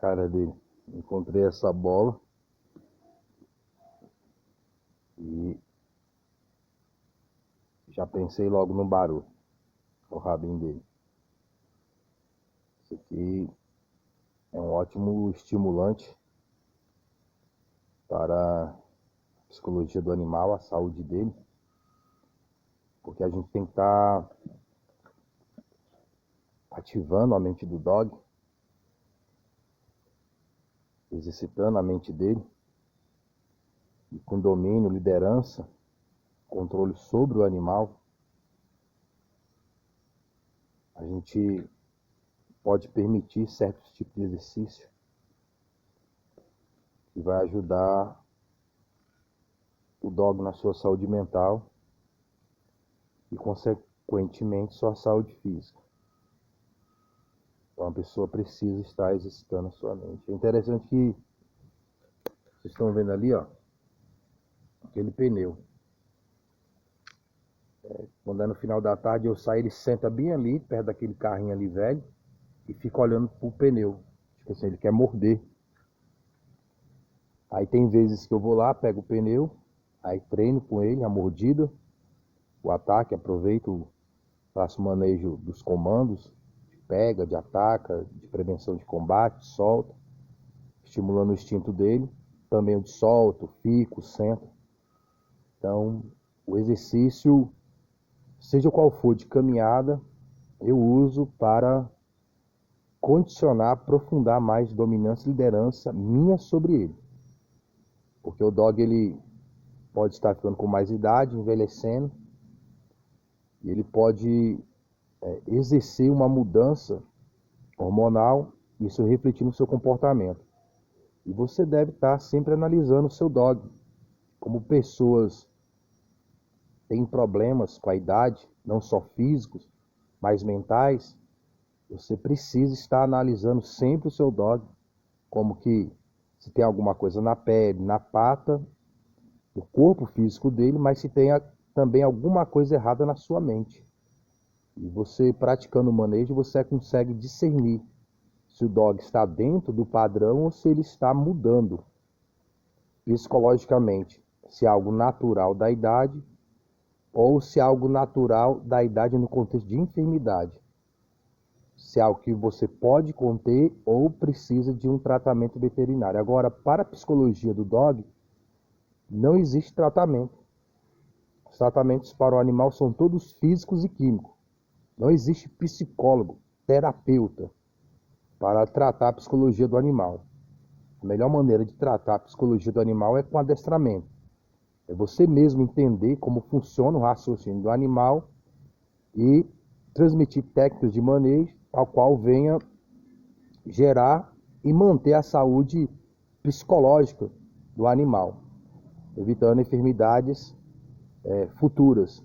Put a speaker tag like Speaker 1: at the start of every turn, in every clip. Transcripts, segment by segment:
Speaker 1: cara dele. Encontrei essa bola e já pensei logo no barulho, no rabinho dele. Isso aqui é um ótimo estimulante para a psicologia do animal, a saúde dele, porque a gente tem que estar ativando a mente do dog, exercitando a mente dele, e com domínio, liderança, controle sobre o animal, a gente pode permitir certos tipos de exercício que vai ajudar o dog na sua saúde mental e, consequentemente, sua saúde física. Então, a pessoa precisa estar exercitando a sua mente. É interessante que vocês estão vendo ali, ó, aquele pneu. Quando é no final da tarde, eu saio, ele senta bem ali, perto daquele carrinho ali velho, e fica olhando pro pneu. Tipo assim, ele quer morder. Aí tem vezes que eu vou lá, pego o pneu, aí treino com ele a mordida, o ataque, aproveito, faço o manejo dos comandos, de pega, de ataca, de prevenção de combate, solta, estimulando o instinto dele. Também o de solto, fico, sento. Então, o exercício, seja qual for de caminhada, eu uso para condicionar, aprofundar mais dominância e liderança minha sobre ele. Porque o dog, ele pode estar ficando com mais idade, envelhecendo, e ele pode exercer uma mudança hormonal, isso refletir no seu comportamento. E você deve estar sempre analisando o seu dog. Como pessoas têm problemas com a idade, não só físicos, mas mentais, você precisa estar analisando sempre o seu dog, como que se tem alguma coisa na pele, na pata, no corpo físico dele, mas se tem também alguma coisa errada na sua mente. E você praticando o manejo, você consegue discernir se o dog está dentro do padrão ou se ele está mudando psicologicamente, se é algo natural da idade ou se é algo natural da idade no contexto de enfermidade. Se é algo que você pode conter ou precisa de um tratamento veterinário. Agora, para a psicologia do dog, não existe tratamento. Os tratamentos para o animal são todos físicos e químicos. Não existe psicólogo, terapeuta para tratar a psicologia do animal. A melhor maneira de tratar a psicologia do animal é com adestramento. É você mesmo entender como funciona o raciocínio do animal e transmitir técnicas de manejo ao qual venha gerar e manter a saúde psicológica do animal, evitando enfermidades futuras,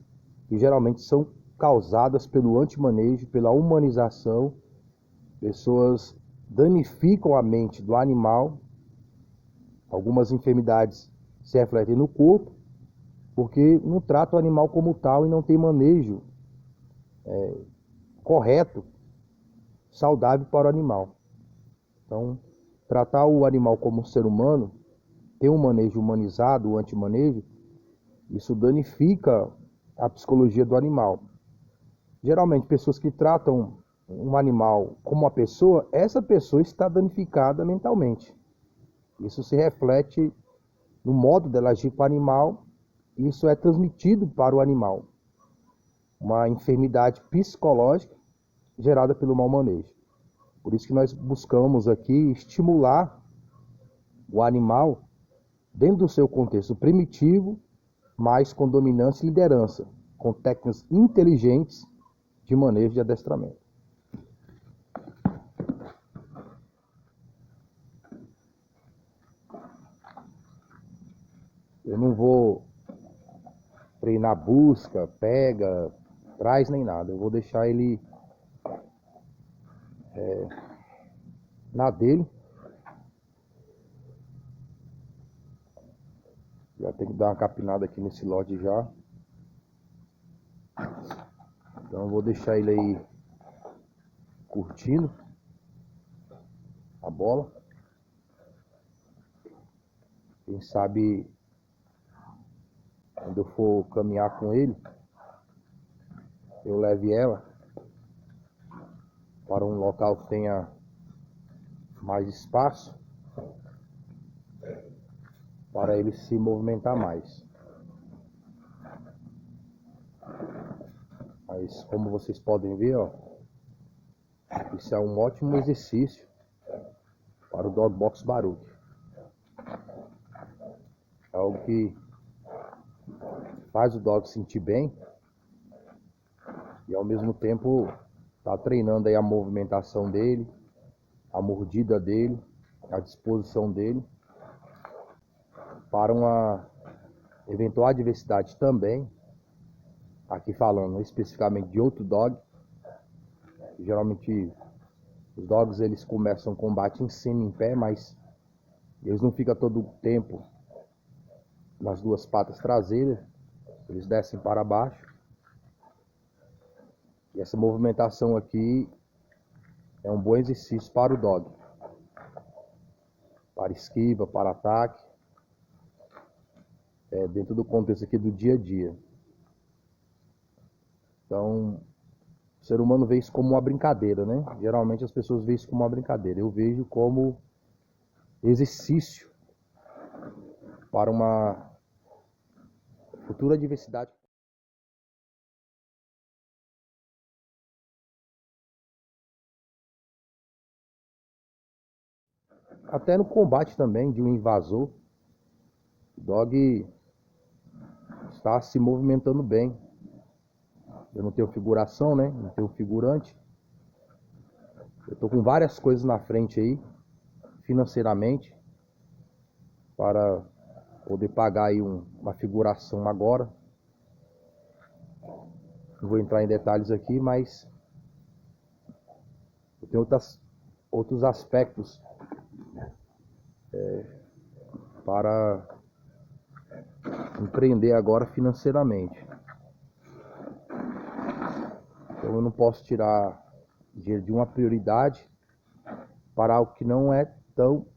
Speaker 1: que geralmente são causadas pelo antimanejo, pela humanização. Pessoas danificam a mente do animal, algumas enfermidades se refletem no corpo, porque não trata o animal como tal e não tem manejo correto, saudável para o animal. Então, tratar o animal como um ser humano, ter um manejo humanizado, o antimanejo, isso danifica a psicologia do animal. Geralmente, pessoas que tratam um animal como uma pessoa, essa pessoa está danificada mentalmente. Isso se reflete no modo dela agir com o animal, e isso é transmitido para o animal. Uma enfermidade psicológica gerada pelo mau manejo. Por isso que nós buscamos aqui estimular o animal dentro do seu contexto primitivo, mas com dominância e liderança, com técnicas inteligentes de manejo de adestramento. Eu não vou treinar busca, pega, traz nem nada. Eu vou deixar ele na dele. Já tem que dar uma capinada aqui nesse lote já. Então eu vou deixar ele aí curtindo a bola. Quem sabe, quando eu for caminhar com ele, eu leve ela para um local que tenha mais espaço para ele se movimentar mais. Mas como vocês podem ver, ó, isso é um ótimo exercício para o Dog Box Baruch. É algo que faz o dog sentir bem e ao mesmo tempo está treinando aí a movimentação dele, a mordida dele, a disposição dele para uma eventual adversidade também, aqui falando especificamente de outro dog. Geralmente os dogs eles começam o combate em cima, em pé, mas eles não ficam todo o tempo nas duas patas traseiras, eles descem para baixo. E essa movimentação aqui é um bom exercício para o dog, para esquiva, para ataque, dentro do contexto aqui do dia a dia. Então, o ser humano vê isso como uma brincadeira, né? Geralmente as pessoas veem isso como uma brincadeira. Eu vejo como exercício para uma futura diversidade. Até no combate também de um invasor, o dog está se movimentando bem. Eu não tenho figuração, né? Não tenho figurante. Eu estou com várias coisas na frente aí, financeiramente, para poder pagar aí uma figuração agora. Não vou entrar em detalhes aqui, mas eu tenho outros aspectos para empreender agora financeiramente. Então eu não posso tirar dinheiro de uma prioridade para algo que não é tão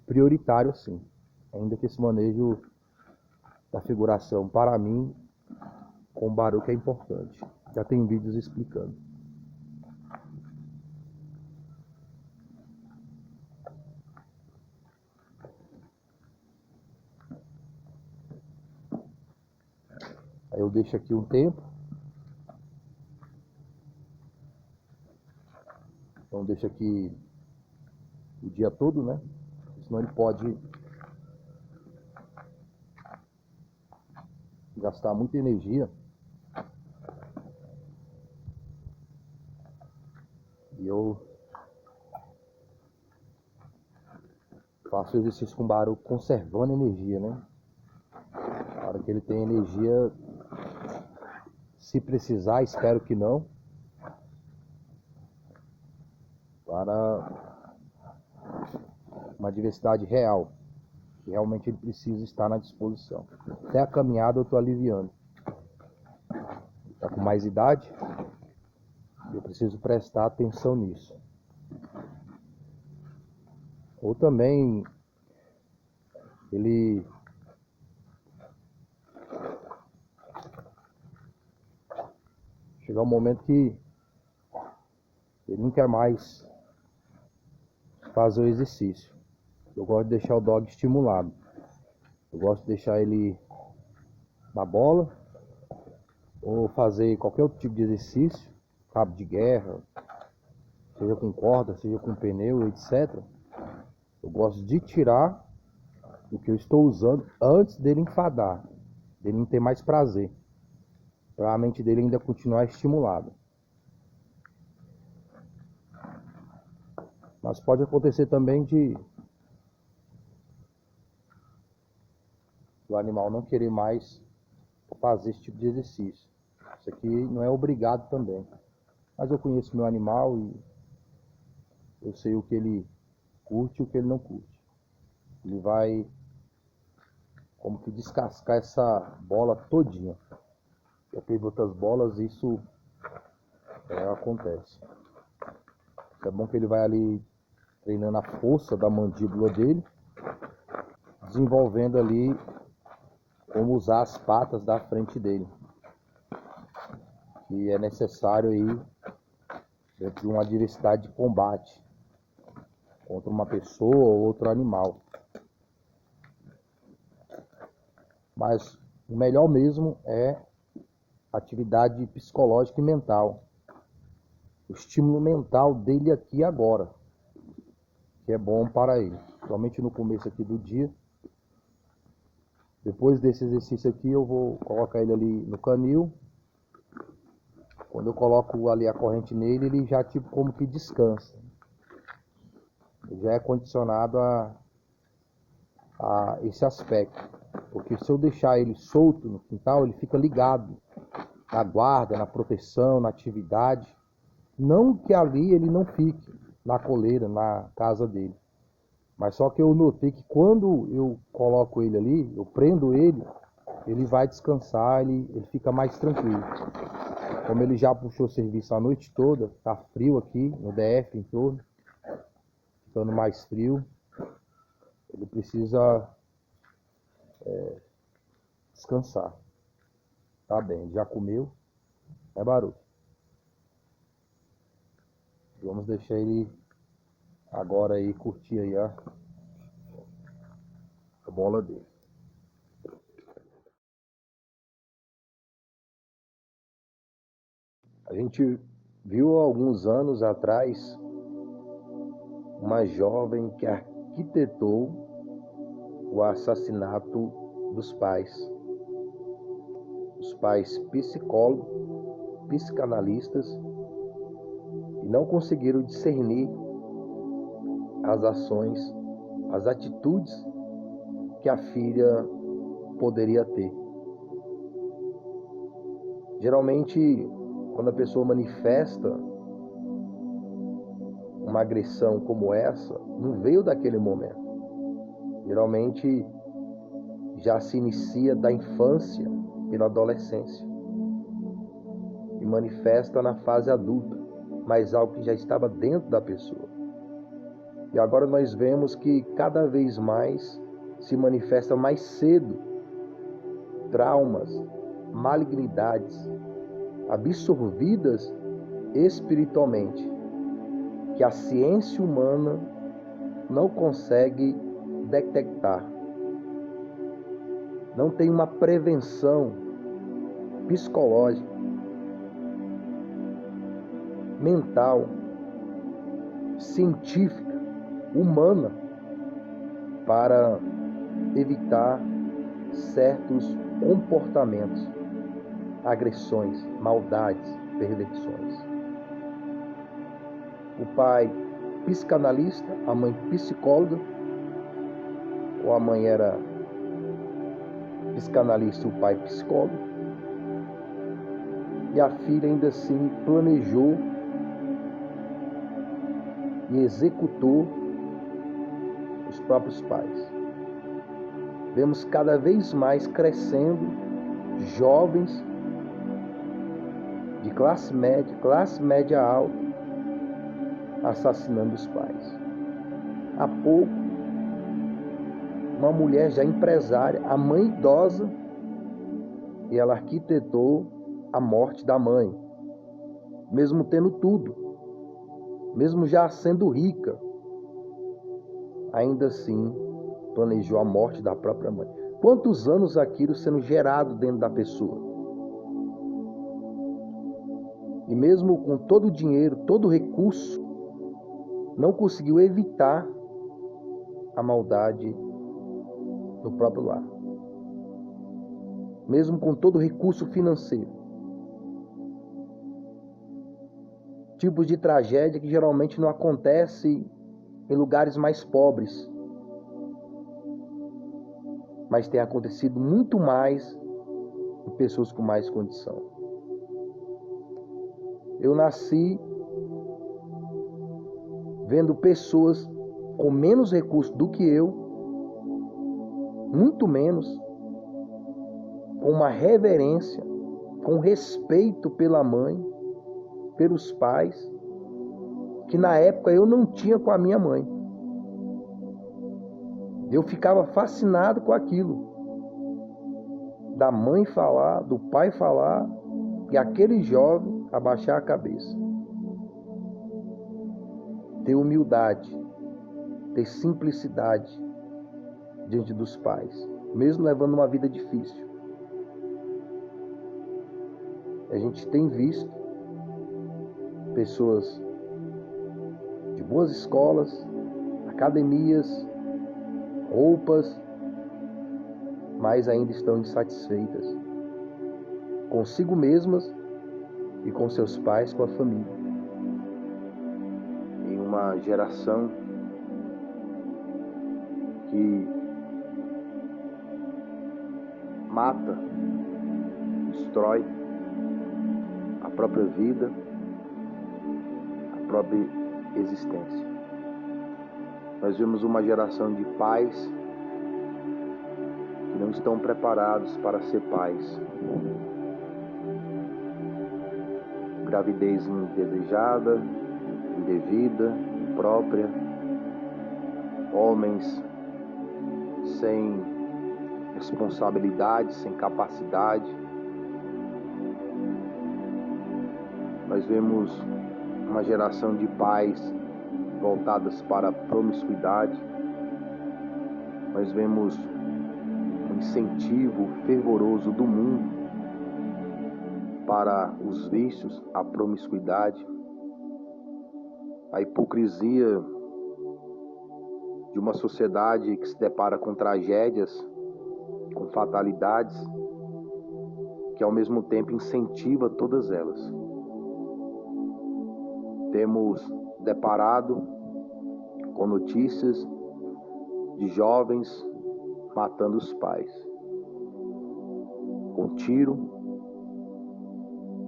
Speaker 1: prioritário assim. Ainda que esse manejo da figuração, para mim, com Baruch é importante. Já tem vídeos explicando. Aí eu deixo aqui um tempo. Então deixa aqui o dia todo, né? Senão ele pode gastar muita energia. E eu faço exercício com Baruch conservando energia, né? Para que ele tenha energia, se precisar, espero que não, para uma diversidade real, que realmente ele precisa estar na disposição. Até a caminhada eu estou aliviando. Está com mais idade, eu preciso prestar atenção nisso. Ou também ele chegar um momento que ele não quer mais fazer o exercício. Eu gosto de deixar o dog estimulado. Eu gosto de deixar ele na bola ou fazer qualquer outro tipo de exercício, cabo de guerra, seja com corda, seja com pneu, etc. Eu gosto de tirar o que eu estou usando antes dele enfadar, dele não ter mais prazer, para a mente dele ainda continuar estimulada. Mas pode acontecer também de o animal não querer mais fazer esse tipo de exercício. Isso aqui não é obrigado também. Mas eu conheço meu animal e eu sei o que ele curte e o que ele não curte. Ele vai como que descascar essa bola todinha. Eu pego outras bolas e isso acontece. É bom que ele vai ali treinando a força da mandíbula dele, desenvolvendo ali como usar as patas da frente dele, que é necessário aí dentro de uma adversidade de combate contra uma pessoa ou outro animal. Mas o melhor mesmo é atividade psicológica e mental. O estímulo mental dele aqui e agora, que é bom para ele. Somente no começo aqui do dia. Depois desse exercício aqui, eu vou colocar ele ali no canil. Quando eu coloco ali a corrente nele, ele já tipo como que descansa. Ele já é condicionado a esse aspecto. Porque se eu deixar ele solto no quintal, ele fica ligado na guarda, na proteção, na atividade. Não que ali ele não fique na coleira, na casa dele. Mas só que eu notei que quando eu coloco ele ali, eu prendo ele, ele vai descansar, ele fica mais tranquilo. Como ele já puxou serviço a noite toda, tá frio aqui no DF em torno, ficando mais frio, ele precisa descansar. Tá bem, já comeu, é barulho. Vamos deixar ele agora aí curtir aí a bola dele. A gente viu há alguns anos atrás uma jovem que arquitetou o assassinato dos pais. Os pais psicólogos, psicanalistas, e não conseguiram discernir as ações, as atitudes que a filha poderia ter. Geralmente, quando a pessoa manifesta uma agressão como essa, não veio daquele momento. Geralmente, já se inicia da infância e na adolescência. E manifesta na fase adulta, mas algo que já estava dentro da pessoa. E agora nós vemos que cada vez mais se manifesta mais cedo traumas, malignidades, absorvidas espiritualmente, que a ciência humana não consegue detectar. Não tem uma prevenção psicológica, mental, científica, humana, para evitar certos comportamentos, agressões, maldades, perversões. O pai psicanalista, a mãe psicóloga, ou a mãe era psicanalista e o pai psicólogo, e a filha ainda assim planejou e executou os próprios pais. Vemos cada vez mais crescendo jovens de classe média alta, assassinando os pais. Há pouco, uma mulher já empresária, a mãe idosa, e ela arquitetou a morte da mãe, mesmo tendo tudo, mesmo já sendo rica, ainda assim planejou a morte da própria mãe. Quantos anos aquilo sendo gerado dentro da pessoa? E mesmo com todo o dinheiro, todo o recurso, não conseguiu evitar a maldade no próprio lar. Mesmo com todo o recurso financeiro. Tipos de tragédia que geralmente não acontece em lugares mais pobres, mas tem acontecido muito mais em pessoas com mais condição. Eu nasci vendo pessoas com menos recursos do que eu, muito menos, com uma reverência, com respeito pela mãe, pelos pais, que na época eu não tinha com a minha mãe. Eu ficava fascinado com aquilo. Da mãe falar, do pai falar, e aquele jovem abaixar a cabeça. Ter humildade, ter simplicidade diante dos pais, mesmo levando uma vida difícil. A gente tem visto pessoas de boas escolas, academias, roupas, mas ainda estão insatisfeitas consigo mesmas e com seus pais, com a família. Em uma geração que mata, destrói a própria vida, a própria existência. Nós vemos uma geração de pais que não estão preparados para ser pais. Gravidez indesejada, indevida, imprópria, homens sem responsabilidade, sem capacidade. Nós vemos uma geração de pais voltadas para a promiscuidade. Nós vemos um incentivo fervoroso do mundo para os vícios, a promiscuidade, a hipocrisia de uma sociedade que se depara com tragédias, com fatalidades, que ao mesmo tempo incentiva todas elas. Temos deparado com notícias de jovens matando os pais, com tiro,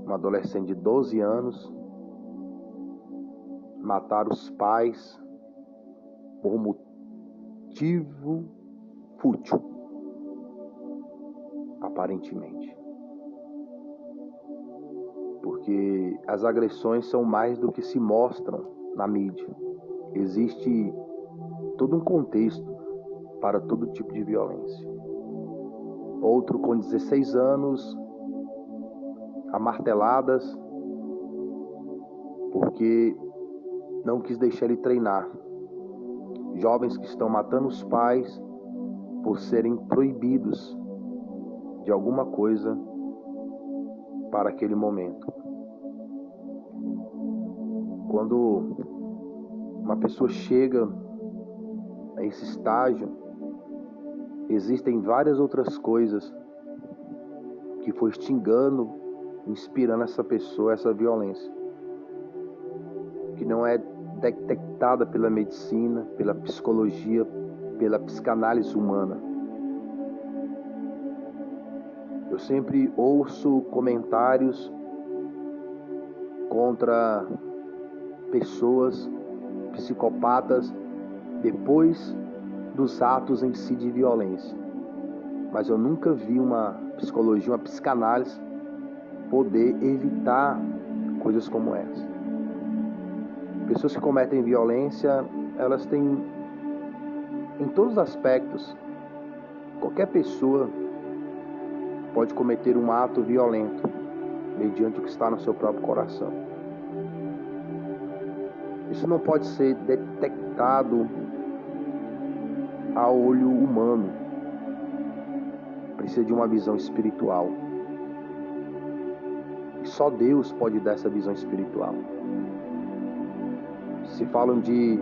Speaker 1: um adolescente de 12 anos matar os pais por motivo fútil, aparentemente. Porque as agressões são mais do que se mostram na mídia. Existe todo um contexto para todo tipo de violência. Outro com 16 anos, a marteladas, porque não quis deixar ele treinar. Jovens que estão matando os pais por serem proibidos de alguma coisa para aquele momento. Quando uma pessoa chega a esse estágio, existem várias outras coisas que foi instigando, inspirando essa pessoa, essa violência, que não é detectada pela medicina, pela psicologia, pela psicanálise humana. Eu sempre ouço comentários contra pessoas psicopatas depois dos atos em si de violência. Mas eu nunca vi uma psicologia, uma psicanálise poder evitar coisas como essa. Pessoas que cometem violência, elas têm, em todos os aspectos, qualquer pessoa pode cometer um ato violento mediante o que está no seu próprio coração. Isso não pode ser detectado a olho humano. Precisa de uma visão espiritual. E só Deus pode dar essa visão espiritual. Se falam de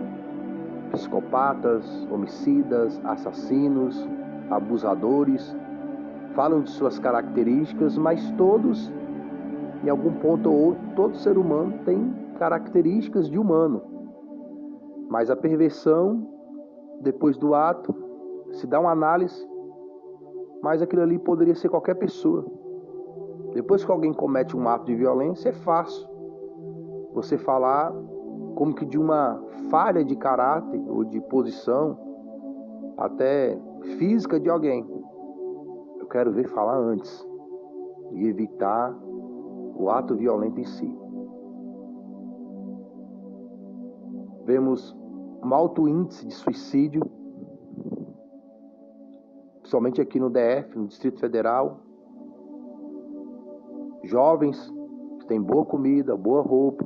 Speaker 1: psicopatas, homicidas, assassinos, abusadores, falam de suas características, mas todos, em algum ponto ou outro, todo ser humano tem características de humano. Mas a perversão, depois do ato, se dá uma análise, mas aquilo ali poderia ser qualquer pessoa. Depois que alguém comete um ato de violência, é fácil você falar como que de uma falha de caráter ou de posição, até física de alguém. Eu quero ver falar antes e evitar o ato violento em si. Vemos um alto índice de suicídio principalmente aqui no DF, no Distrito Federal. Jovens que têm boa comida, boa roupa,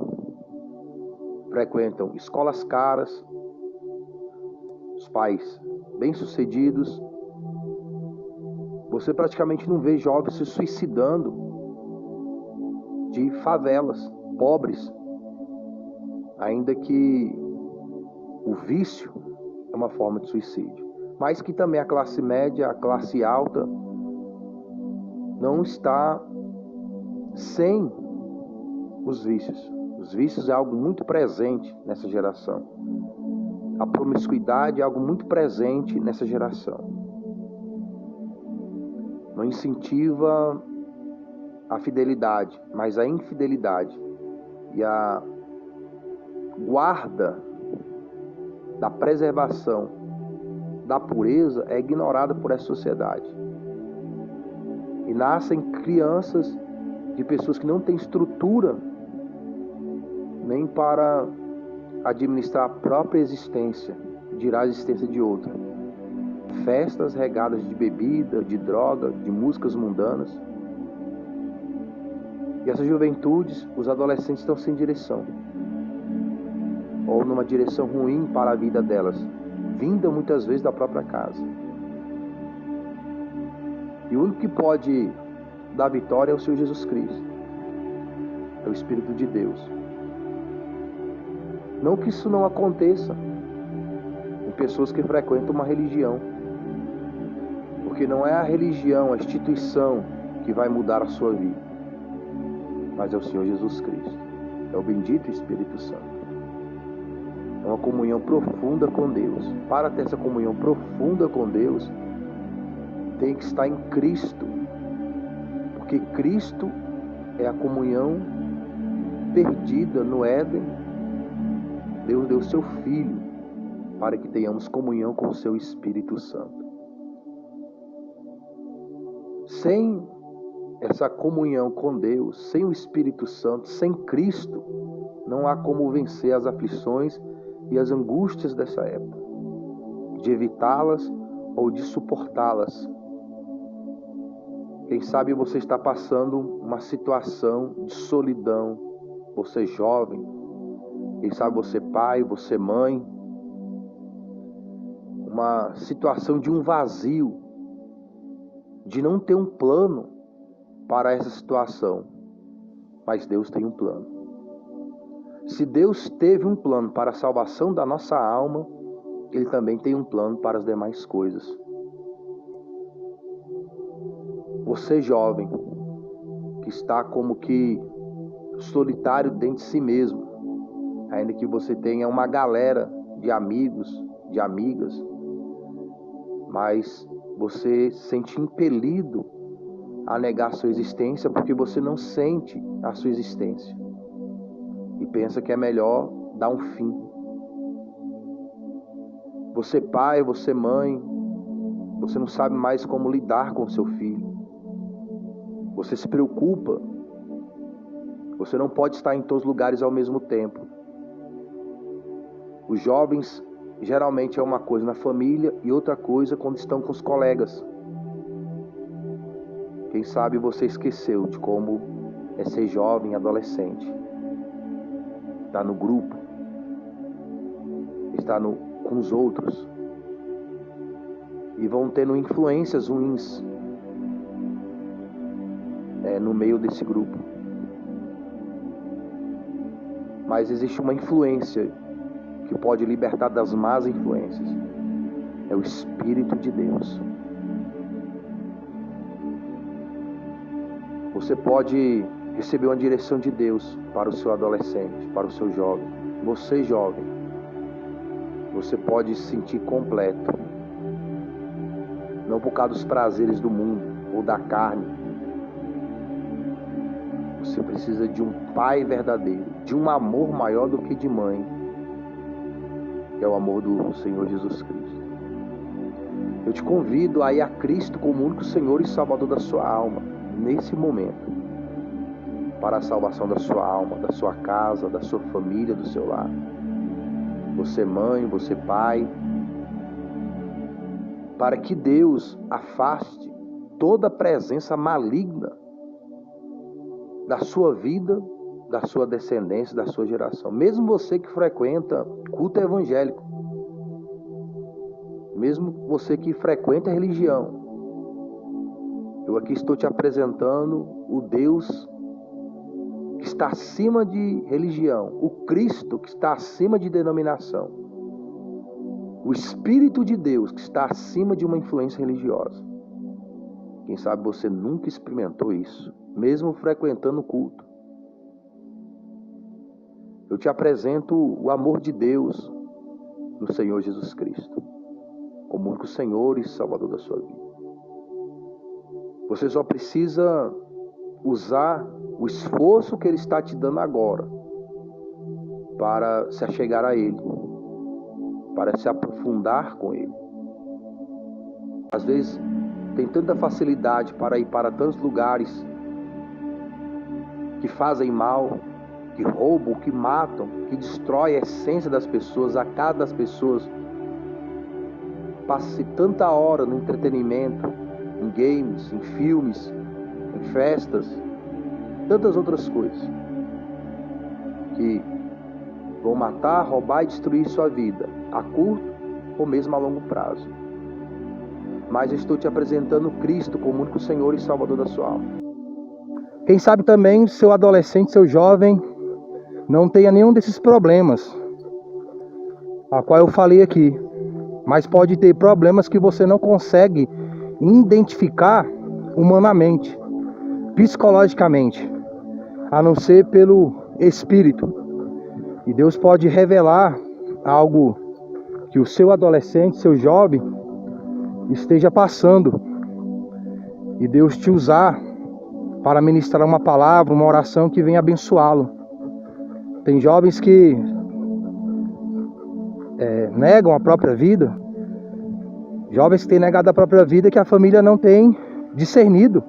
Speaker 1: frequentam escolas caras, os pais bem-sucedidos. Você praticamente não vê jovens se suicidando de favelas, pobres, ainda que o vício é uma forma de suicídio, mas que também a classe média, a classe alta, não está sem os vícios. Os vícios é algo muito presente nessa geração. A promiscuidade é algo muito presente nessa geração. Não incentiva a fidelidade, mas a infidelidade e a guarda da preservação da pureza é ignorada por essa sociedade. E nascem crianças de pessoas que não têm estrutura nem para administrar a própria existência, dirá a existência de outra. Festas regadas de bebida, de droga, de músicas mundanas. E essas juventudes, os adolescentes estão sem direção, ou numa direção ruim para a vida delas, vinda muitas vezes da própria casa. E o único que pode dar vitória é o Senhor Jesus Cristo, é o Espírito de Deus. Não que isso não aconteça em pessoas que frequentam uma religião, porque não é a religião, a instituição que vai mudar a sua vida, mas é o Senhor Jesus Cristo, é o bendito Espírito Santo. É uma comunhão profunda com Deus. Para ter essa comunhão profunda com Deus, tem que estar em Cristo, porque Cristo é a comunhão perdida no Éden. Deus deu seu Filho para que tenhamos comunhão com o seu Espírito Santo. Sem essa comunhão com Deus, sem o Espírito Santo, sem Cristo, não há como vencer as aflições e as angústias dessa época, de evitá-las ou de suportá-las. Quem sabe você está passando uma situação de solidão, você jovem, quem sabe você pai, você mãe, uma situação de um vazio, de não ter um plano para essa situação, mas Deus tem um plano. Se Deus teve um plano para a salvação da nossa alma, Ele também tem um plano para as demais coisas. Você jovem, que está como que solitário dentro de si mesmo, ainda que você tenha uma galera de amigos, de amigas, mas você se sente impelido a negar a sua existência porque você não sente a sua existência e pensa que é melhor dar um fim. Você pai, você mãe, você não sabe mais como lidar com seu filho. Você se preocupa. Você não pode estar em todos os lugares ao mesmo tempo. Os jovens geralmente é uma coisa na família e outra coisa quando estão com os colegas. Quem sabe você esqueceu de como é ser jovem, adolescente. Está no grupo, está com os outros. E vão tendo influências ruins no meio desse grupo. Mas existe uma influência que pode libertar das más influências. É o Espírito de Deus. Você pode receber uma direção de Deus para o seu adolescente, para o seu jovem. Você jovem, você pode se sentir completo. Não por causa dos prazeres do mundo ou da carne. Você precisa de um pai verdadeiro, de um amor maior do que de mãe, que é o amor do Senhor Jesus Cristo. Eu te convido a ir a Cristo como único Senhor e Salvador da sua alma, nesse momento, para a salvação da sua alma, da sua casa, da sua família, do seu lar. Você mãe, você pai, para que Deus afaste toda a presença maligna da sua vida, da sua descendência, da sua geração. Mesmo você que frequenta culto evangélico, mesmo você que frequenta a religião, eu aqui estou te apresentando o Deus que está acima de religião, o Cristo que está acima de denominação, o Espírito de Deus que está acima de uma influência religiosa. Quem sabe você nunca experimentou isso, mesmo frequentando o culto. Eu te apresento o amor de Deus no Senhor Jesus Cristo, como único Senhor e Salvador da sua vida. Você só precisa usar o esforço que Ele está te dando agora para se achegar a Ele, para se aprofundar com Ele. Às vezes tem tanta facilidade para ir para tantos lugares que fazem mal, que roubam, que matam, que destroem a essência das pessoas, a cara das pessoas. Passa-se tanta hora no entretenimento, em games, em filmes, em festas, tantas outras coisas que vão matar, roubar e destruir sua vida, a curto ou mesmo a longo prazo. Mas eu estou te apresentando Cristo como único Senhor e Salvador da sua alma. Quem sabe também seu adolescente, seu jovem, não tenha nenhum desses problemas a qual eu falei aqui, mas pode ter problemas que você não consegue identificar humanamente, psicologicamente, a não ser pelo Espírito. E Deus pode revelar algo que o seu adolescente, seu jovem, esteja passando, e Deus te usar para ministrar uma palavra, uma oração que venha abençoá-lo. Tem jovens que negam a própria vida, jovens que têm negado a própria vida, que a família não tem discernido.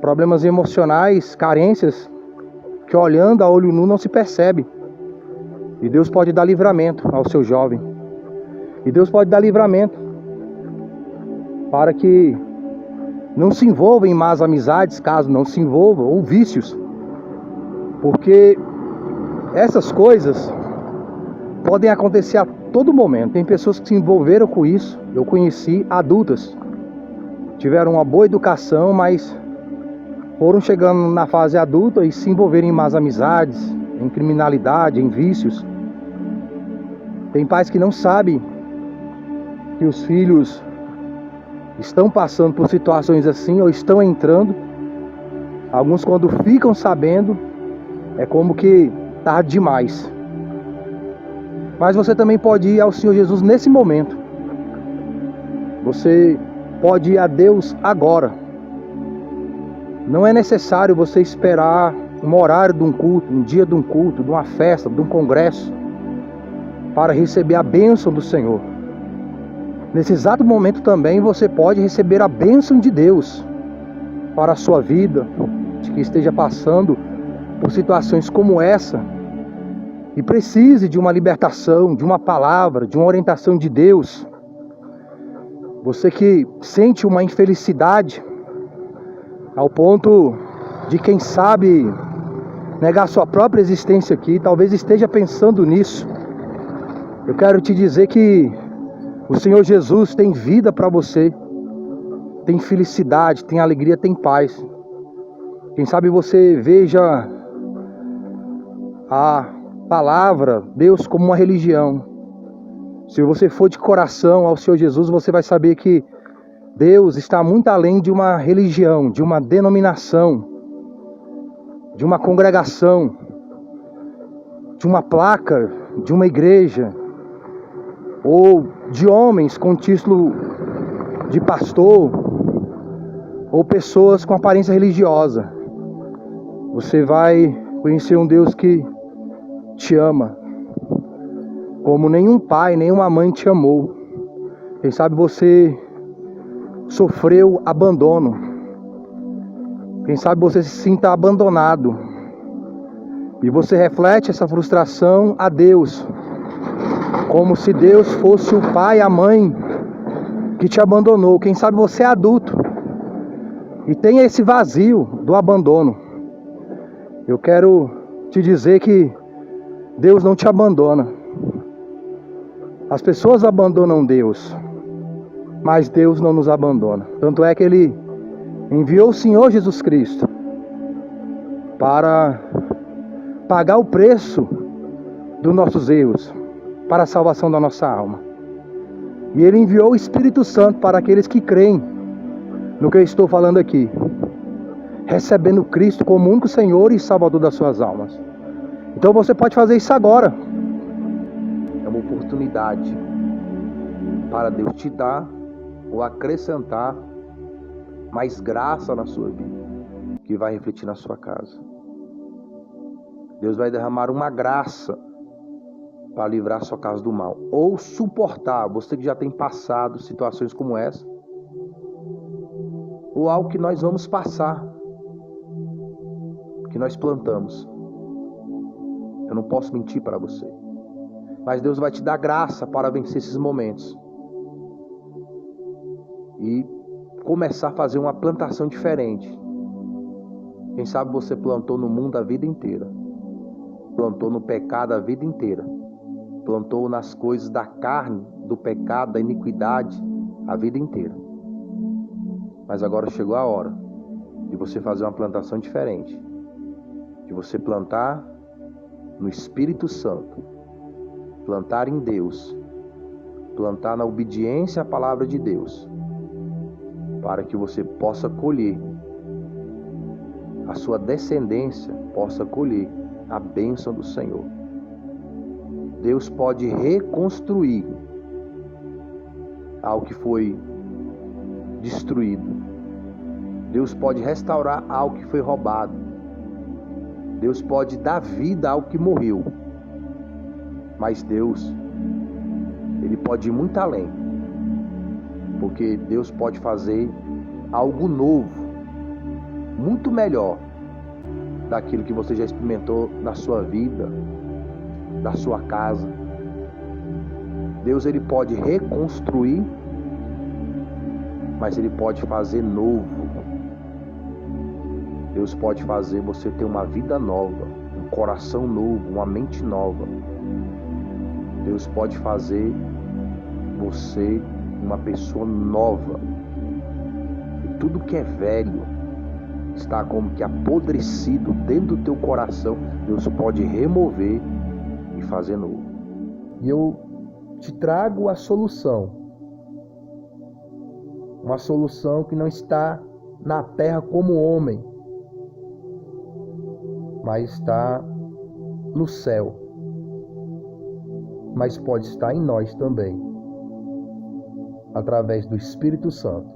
Speaker 1: Problemas emocionais, carências, que olhando a olho nu não se percebe. E Deus pode dar livramento ao seu jovem. E Deus pode dar livramento para que não se envolva em más amizades, caso não se envolva, ou vícios. Porque essas coisas podem acontecer a todo momento. Tem pessoas que se envolveram com isso. Eu conheci adultas, tiveram uma boa educação, mas foram chegando na fase adulta e se envolveram em más amizades, em criminalidade, em vícios. Tem pais que não sabem que os filhos estão passando por situações assim, ou estão entrando. Alguns, quando ficam sabendo, é como que tarde demais. Mas você também pode ir ao Senhor Jesus nesse momento. Você pode ir a Deus agora. Não é necessário você esperar um horário de um culto, um dia de um culto, de uma festa, de um congresso, para receber a bênção do Senhor. Nesse exato momento também você pode receber a bênção de Deus para a sua vida, que esteja passando por situações como essa e precise de uma libertação, de uma palavra, de uma orientação de Deus. Você que sente uma infelicidade ao ponto de, quem sabe, negar sua própria existência aqui, talvez esteja pensando nisso. Eu quero te dizer que o Senhor Jesus tem vida para você, tem felicidade, tem alegria, tem paz. Quem sabe você veja a palavra Deus como uma religião. Se você for de coração ao Senhor Jesus, você vai saber que Deus está muito além de uma religião, de uma denominação, de uma congregação, de uma placa, de uma igreja, ou de homens com título de pastor, ou pessoas com aparência religiosa. Você vai conhecer um Deus que te ama, como nenhum pai, nenhuma mãe te amou. Quem sabe você sofreu abandono. Quem sabe você se sinta abandonado. E você reflete essa frustração a Deus, como se Deus fosse o pai, a mãe que te abandonou. Quem sabe você é adulto e tem esse vazio do abandono. Eu quero te dizer que Deus não te abandona. As pessoas abandonam Deus, mas Deus não nos abandona. Tanto é que Ele enviou o Senhor Jesus Cristo para pagar o preço dos nossos erros, para a salvação da nossa alma. E Ele enviou o Espírito Santo para aqueles que creem no que eu estou falando aqui, recebendo Cristo como único Senhor e Salvador das suas almas. Então você pode fazer isso agora. É uma oportunidade para Deus te dar ou acrescentar mais graça na sua vida, que vai refletir na sua casa. Deus vai derramar uma graça para livrar a sua casa do mal, ou suportar, você que já tem passado situações como essa, ou algo que nós vamos passar, que nós plantamos. Eu não posso mentir para você, mas Deus vai te dar graça para vencer esses momentos e começar a fazer uma plantação diferente. Quem sabe você plantou no mundo a vida inteira, plantou no pecado a vida inteira, plantou nas coisas da carne, do pecado, da iniquidade a vida inteira. Mas agora chegou a hora de você fazer uma plantação diferente, de você plantar no Espírito Santo, plantar em Deus, plantar na obediência à palavra de Deus, para que você possa colher, a sua descendência possa colher a bênção do Senhor. Deus pode reconstruir algo que foi destruído. Deus pode restaurar algo que foi roubado. Deus pode dar vida a algo que morreu. Mas Deus, Ele pode ir muito além. Porque Deus pode fazer algo novo, muito melhor daquilo que você já experimentou na sua vida, da sua casa. Deus, Ele pode reconstruir, mas Ele pode fazer novo. Deus pode fazer você ter uma vida nova, um coração novo, uma mente nova. Deus pode fazer você uma pessoa nova. E tudo que é velho, está como que apodrecido dentro do teu coração, Deus pode remover e fazer novo. E eu te trago a solução. Uma solução que não está na terra como homem, mas está no céu. Mas pode estar em nós também, através do Espírito Santo,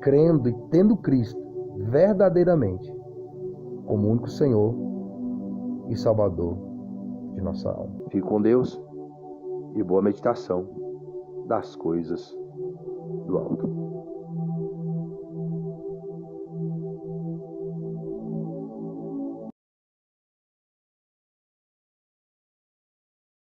Speaker 1: crendo e tendo Cristo verdadeiramente como único Senhor e Salvador de nossa alma. Fique com Deus e boa meditação das coisas do alto.